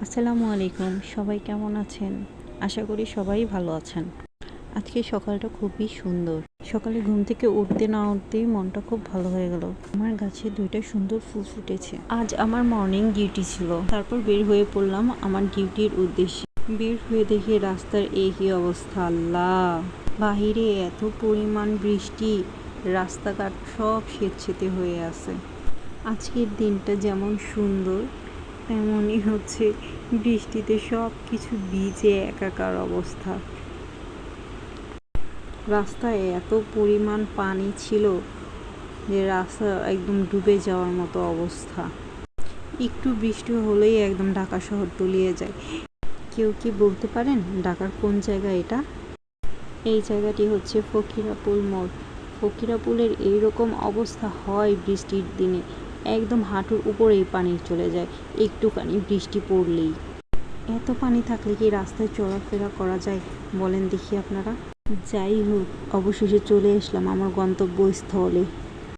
আসসালামু আলাইকুম, সবাই কেমন আছেন? আশা করি সবাই ভালো আছেন। আজকে সকালটা খুবই সুন্দর। সকালে ঘুম থেকে উঠতে না উঠতেই মনটা খুব ভালো হয়ে গেল। আমার গাছে 2টা সুন্দর ফুল ফুটেছে। আজ আমার মর্নিং ডিউটি ছিল, তারপর বের হয়ে পড়লাম আমার ডিউটির উদ্দেশ্যে। বের হয়ে দেখি রাস্তার একই অবস্থা। আল্লাহ, বাহিরে এত পরিমাণ বৃষ্টি, রাস্তাঘাট সব স্যাঁতসেঁতে হয়ে আছে। আজকের দিনটা যেমন সুন্দর, তেমনই হচ্ছে বৃষ্টিতে সব কিছু ভিজে একাকার অবস্থা। রাস্তায় এত পরিমাণ পানি ছিল যে রাস্তা একদম ডুবে যাওয়ার মতো অবস্থা। একটু বৃষ্টি হলেই একদম ঢাকা শহর তলিয়ে যায়। কেউ কি বলতে পারেন ঢাকার কোন জায়গা এটা? এই জায়গাটি হচ্ছে ফকিরাপুল মোড়। ফকিরাপুলের এইরকম অবস্থা হয় বৃষ্টির দিনে, একদম হাঁটুর উপরেই পানি চলে যায় একটুখানি বৃষ্টি পড়লেই। এত পানি থাকলে কি রাস্তায় চলাফেরা করা যায় বলেন দেখি আপনারা? যাই হোক, অবশেষে চলে আসলাম আমার গন্তব্যস্থলে।